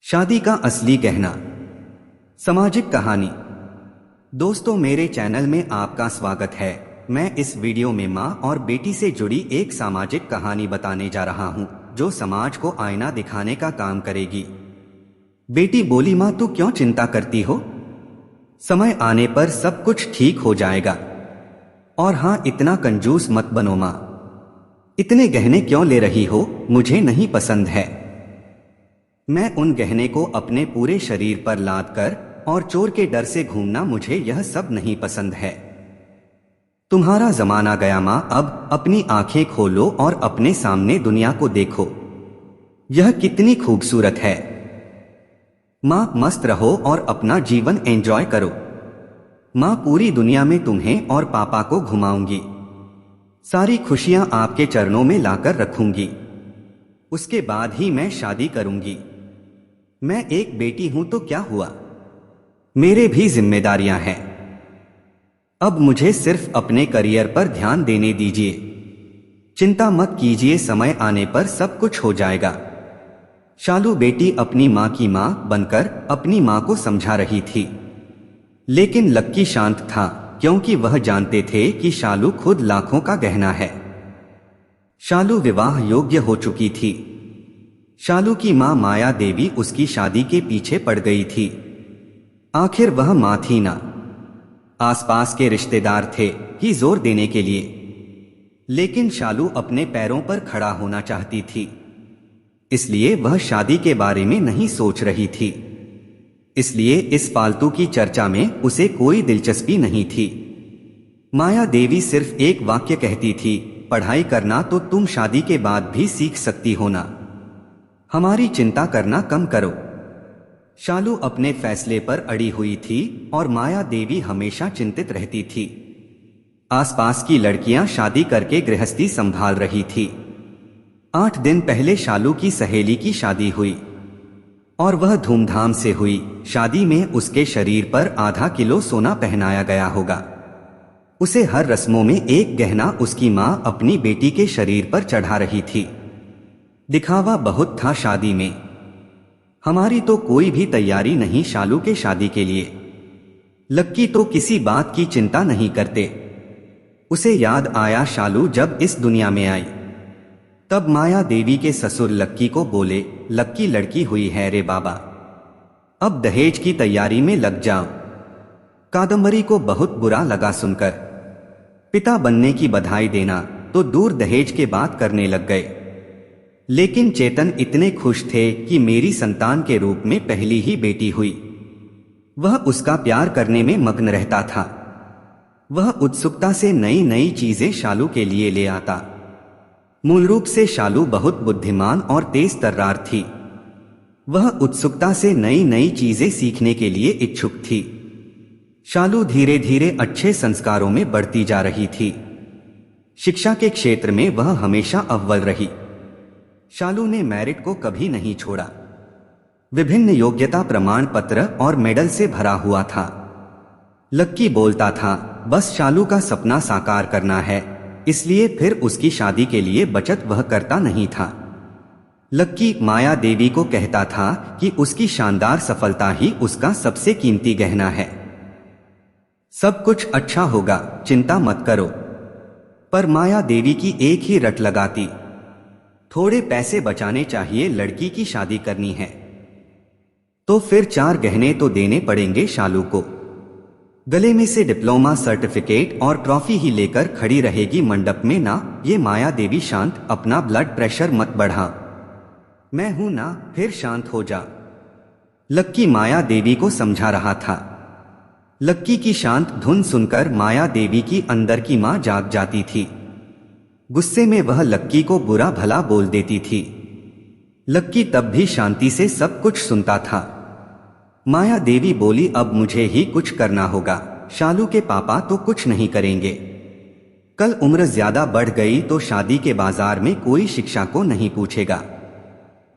शादी का असली गहना। सामाजिक कहानी। दोस्तों, मेरे चैनल में आपका स्वागत है। मैं इस वीडियो में माँ और बेटी से जुड़ी एक सामाजिक कहानी बताने जा रहा हूँ जो समाज को आईना दिखाने का काम करेगी। बेटी बोली, माँ तू क्यों चिंता करती हो? समय आने पर सब कुछ ठीक हो जाएगा। और हाँ, इतना कंजूस मत बनो माँ। इतने गहने क्यों ले रही हो? मुझे नहीं पसंद है। मैं उन गहने को अपने पूरे शरीर पर लाद कर और चोर के डर से घूमना, मुझे यह सब नहीं पसंद है। तुम्हारा जमाना गया माँ, अब अपनी आंखें खोलो और अपने सामने दुनिया को देखो। यह कितनी खूबसूरत है। माँ, मस्त रहो और अपना जीवन एंजॉय करो। माँ, पूरी दुनिया में तुम्हें और पापा को घुमाऊंगी। सारी खुशियां आपके चरणों में लाकर रखूंगी। उसके बाद ही मैं शादी करूंगी। मैं एक बेटी हूं तो क्या हुआ, मेरे भी जिम्मेदारियां हैं। अब मुझे सिर्फ अपने करियर पर ध्यान देने दीजिए। चिंता मत कीजिए, समय आने पर सब कुछ हो जाएगा। शालू बेटी अपनी मां की मां बनकर अपनी मां को समझा रही थी, लेकिन लक्की शांत था क्योंकि वह जानते थे कि शालू खुद लाखों का गहना है। शालू विवाह योग्य हो चुकी थी। शालू की मां माया देवी उसकी शादी के पीछे पड़ गई थी। आखिर वह मां थी ना। आसपास के रिश्तेदार थे कि जोर देने के लिए, लेकिन शालू अपने पैरों पर खड़ा होना चाहती थी। इसलिए वह शादी के बारे में नहीं सोच रही थी। इसलिए इस फालतू की चर्चा में उसे कोई दिलचस्पी नहीं थी। माया देवी सिर्फ एक वाक्य कहती थी, पढ़ाई करना तो तुम शादी के बाद भी सीख सकती हो ना। हमारी चिंता करना कम करो। शालू अपने फैसले पर अड़ी हुई थी और माया देवी हमेशा चिंतित रहती थी। आसपास की लड़कियां शादी करके गृहस्थी संभाल रही थी। 8 दिन पहले शालू की सहेली की शादी हुई और वह धूमधाम से हुई। शादी में उसके शरीर पर आधा किलो सोना पहनाया गया होगा। उसे हर रस्मों में एक गहना उसकी मां अपनी बेटी के शरीर पर चढ़ा रही थी। दिखावा बहुत था शादी में। हमारी तो कोई भी तैयारी नहीं शालू के शादी के लिए। लक्की तो किसी बात की चिंता नहीं करते। उसे याद आया शालू जब इस दुनिया में आई, तब माया देवी के ससुर लक्की को बोले, लक्की लड़की हुई है रे बाबा, अब दहेज की तैयारी में लग जाओ। कादम्बरी को बहुत बुरा लगा सुनकर। पिता बनने की बधाई देना तो दूर, दहेज के बात करने लग गए। लेकिन चेतन इतने खुश थे कि मेरी संतान के रूप में पहली ही बेटी हुई। वह उसका प्यार करने में मग्न रहता था। वह उत्सुकता से नई नई चीजें शालू के लिए ले आता। मूल रूप से शालू बहुत बुद्धिमान और तेज तर्रार थी। वह उत्सुकता से नई नई चीजें सीखने के लिए इच्छुक थी। शालू धीरे धीरे अच्छे संस्कारों में बढ़ती जा रही थी। शिक्षा के क्षेत्र में वह हमेशा अव्वल रही। शालू ने मेरिट को कभी नहीं छोड़ा। विभिन्न योग्यता प्रमाण पत्र और मेडल से भरा हुआ था। लक्की बोलता था, बस शालू का सपना साकार करना है, इसलिए फिर उसकी शादी के लिए बचत वह करता नहीं था। लक्की माया देवी को कहता था कि उसकी शानदार सफलता ही उसका सबसे कीमती गहना है। सब कुछ अच्छा होगा, चिंता मत करो। पर माया देवी की एक ही रट लगाती, थोड़े पैसे बचाने चाहिए, लड़की की शादी करनी है तो फिर 4 गहने तो देने पड़ेंगे शालू को। गले में से डिप्लोमा सर्टिफिकेट और ट्रॉफी ही लेकर खड़ी रहेगी मंडप में ना। ये माया देवी, शांत, अपना ब्लड प्रेशर मत बढ़ा। मैं हूं ना, फिर शांत हो जा। लक्की माया देवी को समझा रहा था। लक्की की शांत धुन सुनकर माया देवी की अंदर की मां जाग जाती थी। गुस्से में वह लक्की को बुरा भला बोल देती थी। लक्की तब भी शांति से सब कुछ सुनता था। माया देवी बोली, अब मुझे ही कुछ करना होगा, शालू के पापा तो कुछ नहीं करेंगे। कल उम्र ज्यादा बढ़ गई तो शादी के बाजार में कोई शिक्षा को नहीं पूछेगा।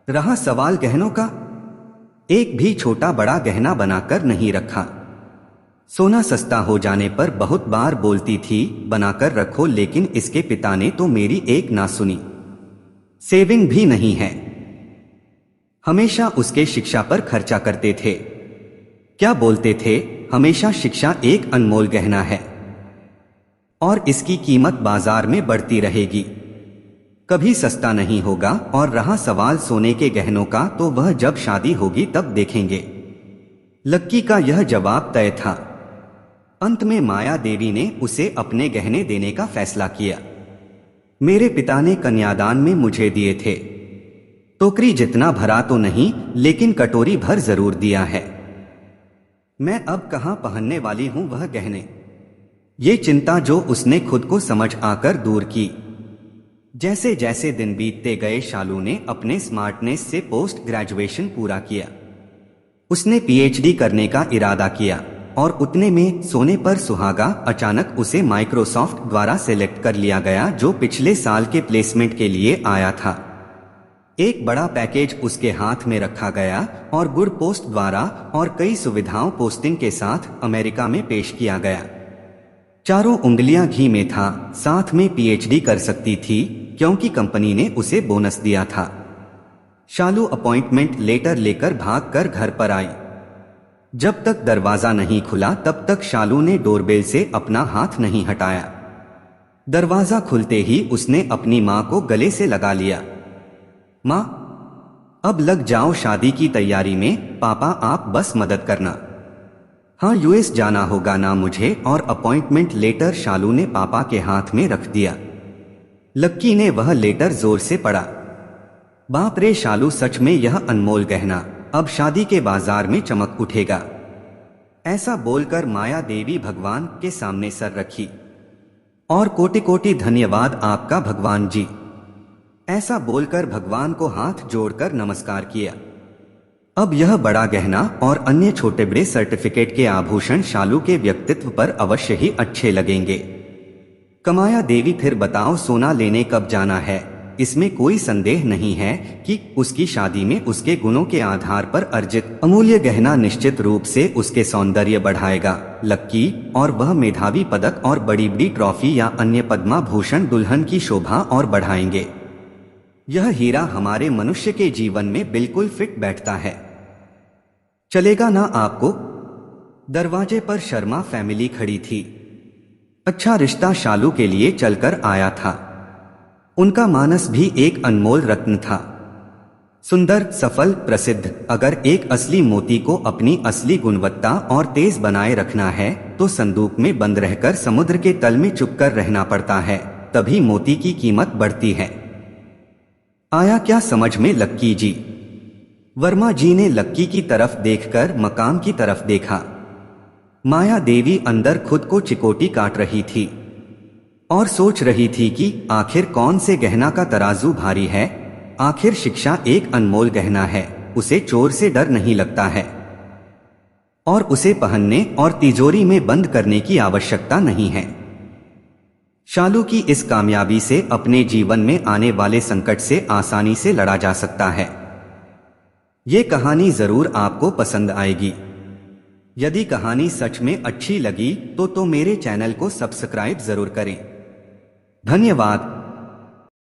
रहा सवाल गहनों का, एक भी छोटा बड़ा गहना बनाकर नहीं रखा। सोना सस्ता हो जाने पर बहुत बार बोलती थी, बनाकर रखो, लेकिन इसके पिता ने तो मेरी एक ना सुनी। सेविंग भी नहीं है। हमेशा उसके शिक्षा पर खर्चा करते थे। क्या बोलते थे, हमेशा शिक्षा एक अनमोल गहना है और इसकी कीमत बाजार में बढ़ती रहेगी, कभी सस्ता नहीं होगा। और रहा सवाल सोने के गहनों का, तो वह जब शादी होगी तब देखेंगे। लक्की का यह जवाब तय था। अंत में माया देवी ने उसे अपने गहने देने का फैसला किया। मेरे पिता ने कन्यादान में मुझे दिए थे। टोकरी जितना भरा तो नहीं, लेकिन कटोरी भर जरूर दिया है। मैं अब कहां पहनने वाली हूं वह गहने, ये चिंता जो उसने खुद को समझ आकर दूर की। जैसे जैसे दिन बीतते गए, शालू ने अपने स्मार्टनेस से पोस्ट ग्रेजुएशन पूरा किया। उसने पीएचडी करने का इरादा किया और उतने में सोने पर सुहागा अचानक उसे माइक्रोसॉफ्ट द्वारा सेलेक्ट कर लिया गया, जो पिछले साल के प्लेसमेंट के लिए आया था। एक बड़ा पैकेज उसके हाथ में रखा गया और गुड पोस्ट द्वारा और कई सुविधाओं पोस्टिंग के साथ अमेरिका में पेश किया गया। चारों उंगलियां घी में था, साथ में पीएचडी कर सकती थी क्योंकि कंपनी ने उसे बोनस दिया था। शालू अपॉइंटमेंट लेटर लेकर भागकर घर पर आई। जब तक दरवाजा नहीं खुला तब तक शालू ने डोरबेल से अपना हाथ नहीं हटाया। दरवाजा खुलते ही उसने अपनी मां को गले से लगा लिया। मां, अब लग जाओ शादी की तैयारी में, पापा आप बस मदद करना। हाँ, यूएस जाना होगा ना मुझे। और अपॉइंटमेंट लेटर शालू ने पापा के हाथ में रख दिया। लक्की ने वह लेटर जोर से पढ़ा। बाप रे शालू, सच में यह अनमोल गहना अब शादी के बाजार में चमक उठेगा। ऐसा बोलकर माया देवी भगवान के सामने सर रखी और कोटि कोटि धन्यवाद आपका भगवान जी, ऐसा बोलकर भगवान को हाथ जोड़कर नमस्कार किया। अब यह बड़ा गहना और अन्य छोटे बड़े सर्टिफिकेट के आभूषण शालू के व्यक्तित्व पर अवश्य ही अच्छे लगेंगे। कमाया देवी, फिर बताओ सोना लेने कब जाना है? इसमें कोई संदेह नहीं है कि उसकी शादी में उसके गुणों के आधार पर अर्जित अमूल्य गहना निश्चित रूप से उसके सौंदर्य बढ़ाएगा लक्की, और वह मेधावी पदक और बड़ी बड़ी ट्रॉफी या अन्य पद्मा भूषण दुल्हन की शोभा और बढ़ाएंगे। यह हीरा हमारे मनुष्य के जीवन में बिल्कुल फिट बैठता है। चलेगा ना आपको? दरवाजे पर शर्मा फैमिली खड़ी थी। अच्छा रिश्ता शालू के लिए चलकर आया था। उनका मानस भी एक अनमोल रत्न था, सुंदर, सफल, प्रसिद्ध। अगर एक असली मोती को अपनी असली गुणवत्ता और तेज बनाए रखना है तो संदूक में बंद रहकर समुद्र के तल में चुपकर रहना पड़ता है, तभी मोती की कीमत बढ़ती है। आया क्या समझ में लक्की जी? वर्मा जी ने लक्की की तरफ देखकर मकाम की तरफ देखा। माया देवी अंदर खुद को चिकोटी काट रही थी और सोच रही थी कि आखिर कौन से गहना का तराजू भारी है। आखिर शिक्षा एक अनमोल गहना है, उसे चोर से डर नहीं लगता है और उसे पहनने और तिजोरी में बंद करने की आवश्यकता नहीं है। शालू की इस कामयाबी से अपने जीवन में आने वाले संकट से आसानी से लड़ा जा सकता है। ये कहानी जरूर आपको पसंद आएगी। यदि कहानी सच में अच्छी लगी तो मेरे चैनल को सब्सक्राइब जरूर करें। धन्यवाद।